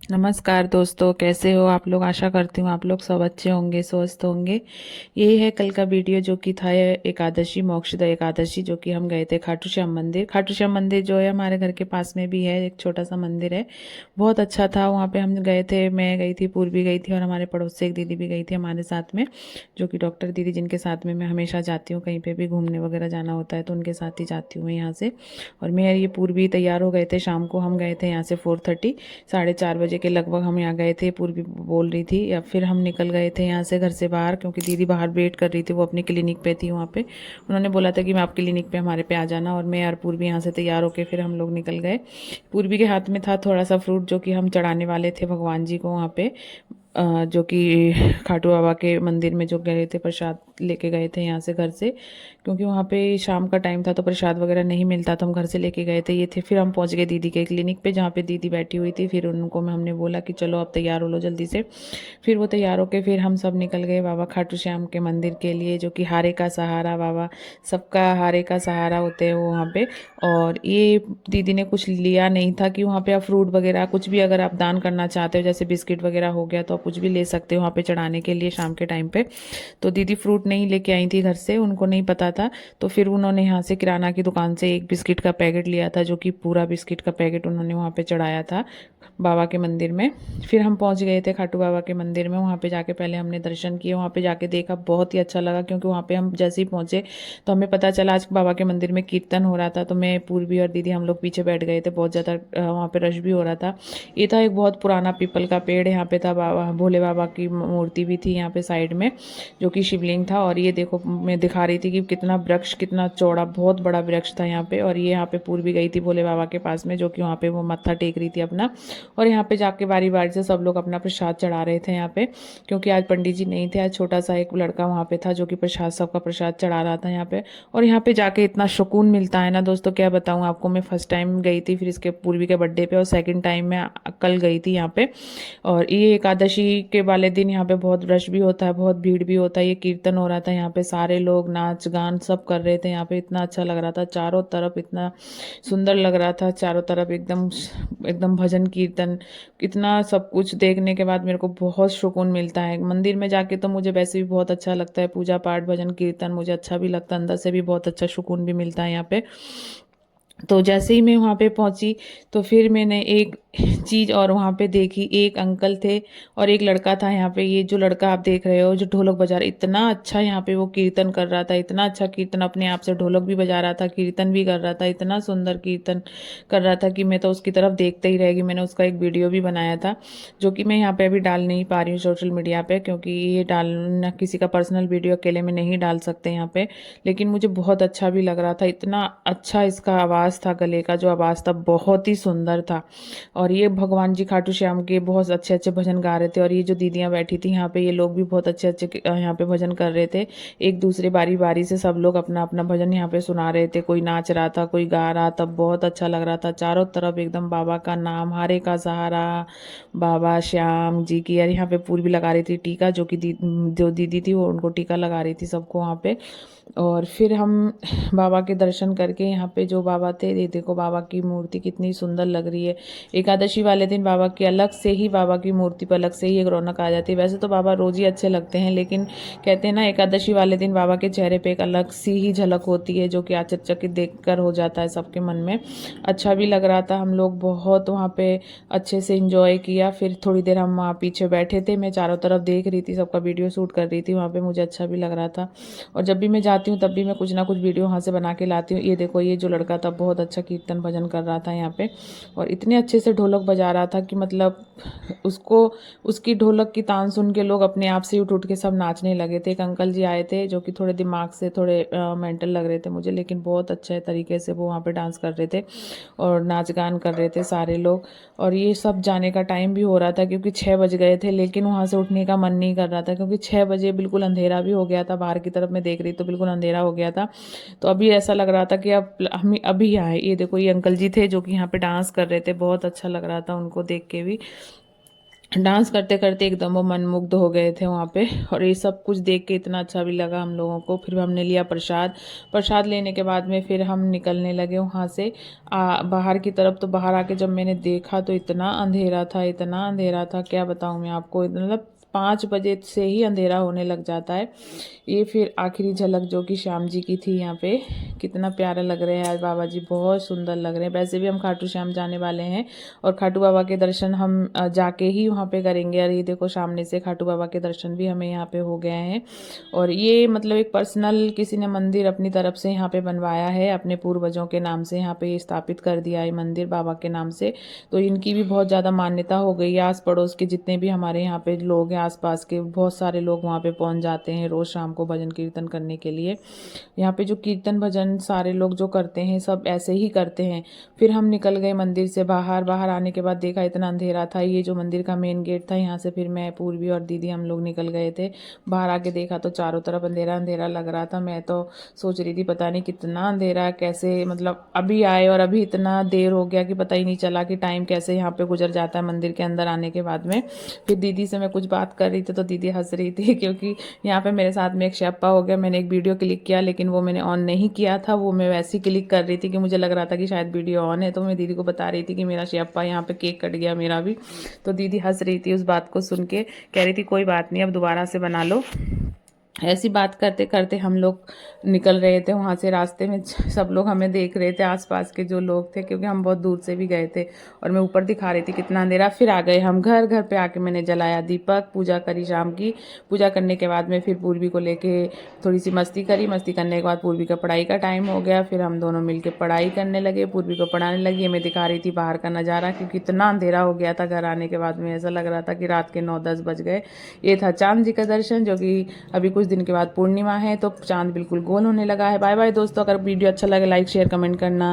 नमस्कार दोस्तों, कैसे हो आप लोग। आशा करती हूँ आप लोग सब अच्छे होंगे, स्वस्थ होंगे। यही है कल का वीडियो जो कि था ये एकादशी, मोक्षदा एकादशी, जो कि हम गए थे खाटू श्याम मंदिर। खाटू श्याम मंदिर जो है हमारे घर के पास में भी है, एक छोटा सा मंदिर है। बहुत अच्छा था, वहाँ पे हम गए थे। मैं गई थी, पूर्वी गई थी, और हमारे पड़ोस से एक दीदी भी गई थी हमारे साथ में, जो कि डॉक्टर दीदी, जिनके साथ में मैं हमेशा जाती हूँ। कहीं पर भी घूमने वगैरह जाना होता है तो उनके साथ ही जाती हूँ मैं यहाँ से। और मैं ये पूर्वी तैयार हो गए थे, शाम को हम गए थे यहाँ से 4:30, 4:30 बजे के लगभग हम यहाँ गए थे। पूर्वी बोल रही थी, या फिर हम निकल गए थे यहाँ से घर से बाहर, क्योंकि दीदी बाहर वेट कर रही थी, वो अपनी क्लिनिक पे थी वहाँ पे। उन्होंने बोला था कि मैं आप क्लिनिक पे हमारे पे आ जाना, और मैं और पूर्वी यहाँ से तैयार होकर फिर हम लोग निकल गए। पूर्वी के हाथ में था थोड़ा सा फ्रूट, जो कि हम चढ़ाने वाले थे भगवान जी को वहाँ पे, जो कि खाटू बाबा के मंदिर में जो गए थे, प्रसाद लेके गए थे यहाँ से घर से, क्योंकि वहाँ पे शाम का टाइम था तो प्रसाद वगैरह नहीं मिलता, तो हम घर से लेके गए थे ये थे। फिर हम पहुँच गए दीदी के क्लिनिक पे, जहाँ पे दीदी बैठी हुई थी। फिर उनको हमने बोला कि चलो अब तैयार हो लो जल्दी से। फिर वो तैयार होके फिर हम सब निकल गए बाबा खाटू श्याम के मंदिर के लिए, जो कि हारे का सहारा बाबा, सबका हारे का सहारा होते हैं वो वहाँ पे। और ये दीदी ने कुछ लिया नहीं था कि वहाँ पे आप फ्रूट वगैरह कुछ भी अगर आप दान करना चाहते हो, जैसे बिस्किट वगैरह हो गया, तो आप कुछ भी ले सकते हो वहाँ पे चढ़ाने के लिए शाम के टाइम पे। तो दीदी फ्रूट नहीं लेके आई थी घर से, उनको नहीं पता था। तो फिर उन्होंने यहाँ से किराना की दुकान से एक बिस्किट का पैकेट लिया था, जो कि पूरा बिस्किट का पैकेट उन्होंने वहाँ पे चढ़ाया था बाबा के मंदिर में। फिर हम पहुँच गए थे खाटू बाबा के मंदिर में। वहाँ पे जाके पहले हमने दर्शन किए, वहाँ पे जाके देखा, बहुत ही अच्छा लगा, क्योंकि वहाँ पे हम जैसे ही पहुँचे तो हमें पता चला आज बाबा के मंदिर में कीर्तन हो रहा था। तो मैं, पूर्वी और दीदी हम लोग पीछे बैठ गए थे, बहुत ज़्यादा वहाँ पे रश भी हो रहा था। ये था एक बहुत पुराना पीपल का पेड़, यहाँ पे था बाबा भोले बाबा की मूर्ति भी थी यहाँ पे साइड में, जो कि शिवलिंग था। और ये देखो, मैं दिखा रही थी कि कितना वृक्ष, कितना चौड़ा, बहुत बड़ा वृक्ष था यहाँ पे। और ये यहाँ पे पूर्वी गई थी भोले बाबा के पास में, जो कि वहाँ पे वो मत्था टेक रही थी अपना। और यहाँ पे जाके बारी बारी से सब लोग अपना प्रसाद चढ़ा रहे थे यहाँ पे, क्योंकि आज पंडित जी नहीं थे, आज छोटा सा एक लड़का वहाँ पे था जो कि प्रसाद, सबका प्रसाद चढ़ा रहा था यहाँ पे। और यहाँ पे जाके इतना सुकून मिलता है ना दोस्तों, क्या बताऊँ आपको। मैं फर्स्ट टाइम गई थी, फिर इसके पूर्वी के बर्थडे पे, और सेकंड टाइम मैं कल गई थी यहाँ पे। और ये एकादशी के वाले दिन यहाँ पे बहुत रश भी होता है, बहुत भीड़ भी होता है। ये कीर्तन हो रहा था यहाँ पे, सारे लोग नाच गान सब कर रहे थे यहाँ पे। इतना अच्छा लग रहा था, चारों तरफ इतना सुंदर लग रहा था, चारों तरफ एकदम एकदम भजन कीर्तन, इतना सब कुछ देखने के बाद मेरे को बहुत सुकून मिलता है। मंदिर में जाके तो मुझे वैसे भी बहुत अच्छा लगता है, पूजा पाठ भजन कीर्तन मुझे अच्छा भी लगता है, अंदर से भी बहुत अच्छा सुकून भी मिलता है यहाँ पे। तो जैसे ही मैं वहाँ पे पहुँची, तो फिर मैंने एक चीज़ और वहाँ पे देखी। एक अंकल थे और एक लड़का था यहाँ पे। ये जो लड़का आप देख रहे हो, जो ढोलक बजा रहा, इतना अच्छा यहाँ पे वो कीर्तन कर रहा था, इतना अच्छा कीर्तन, अपने आप से ढोलक भी बजा रहा था, कीर्तन भी कर रहा था, इतना सुंदर कीर्तन कर रहा था कि मैं तो उसकी तरफ देखते ही रह गई। मैंने उसका एक वीडियो भी बनाया था, जो कि मैं यहाँ पे अभी डाल नहीं पा रही हूँ सोशल मीडिया पे, क्योंकि ये डालना, किसी का पर्सनल वीडियो अकेले में नहीं डाल सकते यहाँ पे। लेकिन मुझे बहुत अच्छा भी लग रहा था, इतना अच्छा इसका आवाज़ था, गले का जो आवाज़ था बहुत ही सुंदर था। और ये भगवान जी खाटू श्याम के बहुत अच्छे अच्छे भजन गा रहे थे। और ये जो दीदियाँ बैठी थी यहाँ पे, ये लोग भी बहुत अच्छे अच्छे यहाँ पे भजन कर रहे थे। एक दूसरे बारी बारी से सब लोग अपना अपना भजन यहाँ पे सुना रहे थे, कोई नाच रहा था, कोई गा रहा था, बहुत अच्छा लग रहा था। चारों तरफ एकदम बाबा का नाम, हारे का सहारा, बाबा श्याम जी की। यार यहाँ पे पूरी भी लगा रही थी टीका, जो कि जो दीदी थी वो उनको टीका लगा रही थी सबको वहाँ पे। और फिर हम बाबा के दर्शन करके, यहाँ पे जो बाबा थे, ये देखो बाबा की मूर्ति कितनी सुंदर लग रही है। एकादशी वाले दिन बाबा की अलग से ही, बाबा की मूर्ति पर अलग से ही एक रौनक आ जाती है। वैसे तो बाबा रोज ही अच्छे लगते हैं, लेकिन कहते हैं ना, एकादशी वाले दिन बाबा के चेहरे पे एक अलग सी ही झलक होती है, जो कि आचकचकित देखकर हो जाता है सबके मन में। अच्छा भी लग रहा था, हम लोग बहुत वहाँ पे अच्छे से इंजॉय किया। फिर थोड़ी देर हम वहाँ पीछे बैठे थे, मैं चारों तरफ देख रही थी, सबका वीडियो शूट कर रही थी वहाँ पे, मुझे अच्छा भी लग रहा था। और जब भी मैं जाती हूँ तब भी मैं कुछ ना कुछ वीडियो वहाँ से बना के लाती हूँ। ये देखो, ये जो लड़का था बहुत अच्छा कीर्तन भजन कर रहा था यहाँ पे, और इतने अच्छे से ढोलक बजा रहा था कि मतलब उसको, उसकी ढोलक की तान सुन के लोग अपने आप से उठ उठ के सब नाचने लगे थे। एक अंकल जी आए थे जो कि थोड़े दिमाग से थोड़े मेंटल लग रहे थे मुझे, लेकिन बहुत अच्छे तरीके से वो वहाँ पे डांस कर रहे थे और नाच गान कर रहे थे सारे लोग। और ये सब जाने का टाइम भी हो रहा था, क्योंकि 6 बज गए थे, लेकिन वहाँ से उठने का मन नहीं कर रहा था, क्योंकि 6 बजे बिल्कुल अंधेरा भी हो गया था। बाहर की तरफ मैं देख रही तो बिल्कुल अंधेरा हो गया था। तो अभी ऐसा लग रहा था कि अब हम अभी आए। ये देखो, ये अंकल जी थे जो कि यहाँ पे डांस कर रहे थे, बहुत अच्छा लग रहा था उनको देख के भी। डांस करते करते एकदम वो मनमुग्ध हो गए थे वहाँ पे। और ये सब कुछ देख के इतना अच्छा भी लगा हम लोगों को। फिर हमने लिया प्रसाद। प्रसाद लेने के बाद में फिर हम निकलने लगे वहाँ से बाहर की तरफ। तो बाहर आके जब मैंने देखा तो इतना अंधेरा था, इतना अंधेरा था, क्या बताऊँ मैं आपको। मतलब 5 बजे से ही अंधेरा होने लग जाता है। ये फिर आखिरी झलक जो कि श्याम जी की थी यहाँ पे। कितना प्यारा लग रहे हैं आज बाबा जी, बहुत सुंदर लग रहे हैं। वैसे भी हम खाटू श्याम जाने वाले हैं और खाटू बाबा के दर्शन हम जाके ही वहाँ पे करेंगे। और ये देखो सामने से खाटू बाबा के दर्शन भी हमें यहाँ पे हो गए हैं। और ये मतलब एक पर्सनल किसी ने मंदिर अपनी तरफ से यहाँ पे बनवाया है, अपने पूर्वजों के नाम से यहाँ पे स्थापित कर दिया है मंदिर बाबा के नाम से। तो इनकी भी बहुत ज़्यादा मान्यता हो गई है। आस पड़ोस के जितने भी हमारे यहाँ पे लोग हैं, आसपास के बहुत सारे लोग वहाँ पे पहुँच जाते हैं रोज़ शाम को भजन कीर्तन करने के लिए। यहाँ पे जो कीर्तन भजन सारे लोग जो करते हैं सब ऐसे ही करते हैं। फिर हम निकल गए मंदिर से बाहर। बाहर आने के बाद देखा इतना अंधेरा था। ये जो मंदिर का मेन गेट था, यहाँ से फिर मैं, पूर्वी और दीदी हम लोग निकल गए थे। बाहर आके देखा तो चारों तरफ अंधेरा अंधेरा लग रहा था। मैं तो सोच रही थी पता नहीं कितना अंधेरा, कैसे मतलब अभी आए और अभी इतना देर हो गया कि पता ही नहीं चला कि टाइम कैसे यहाँ पे गुजर जाता है मंदिर के अंदर आने के बाद में। फिर दीदी से मैं कुछ बात कर रही थी तो दीदी हंस रही थी क्योंकि यहाँ पे मेरे साथ में एक शेप्पा हो गया। मैंने एक वीडियो क्लिक किया लेकिन वो मैंने ऑन नहीं किया था, वो मैं वैसे ही क्लिक कर रही थी कि मुझे लग रहा था कि शायद वीडियो ऑन है। तो मैं दीदी को बता रही थी कि मेरा शेप्पा यहाँ पे केक कट गया मेरा भी। तो दीदी हंस रही थी उस बात को सुन के, कह रही थी कोई बात नहीं अब दोबारा से बना लो। ऐसी बात करते करते हम लोग निकल रहे थे वहाँ से। रास्ते में सब लोग हमें देख रहे थे, आसपास के जो लोग थे, क्योंकि हम बहुत दूर से भी गए थे। और मैं ऊपर दिखा रही थी कितना अंधेरा। फिर आ गए हम घर। घर पे आके मैंने जलाया दीपक, पूजा करी शाम की। पूजा करने के बाद में फिर पूर्वी को लेके थोड़ी सी मस्ती करी। मस्ती करने के बाद पूर्वी का पढ़ाई का टाइम हो गया। फिर हम दोनों मिलकर पढ़ाई करने लगे, पूर्वी को पढ़ाने लगी। मैं दिखा रही थी बाहर का नज़ारा, क्योंकि इतना अंधेरा हो गया था। घर आने के बाद में ऐसा लग रहा था कि रात के 9-10 बज गए। ये था चांद जी का दर्शन, जो कि अभी कुछ दिन के बाद पूर्णिमा है तो चांद बिल्कुल गोल होने लगा है। बाय बाय दोस्तों। अगर वीडियो अच्छा लगे लाइक शेयर कमेंट करना।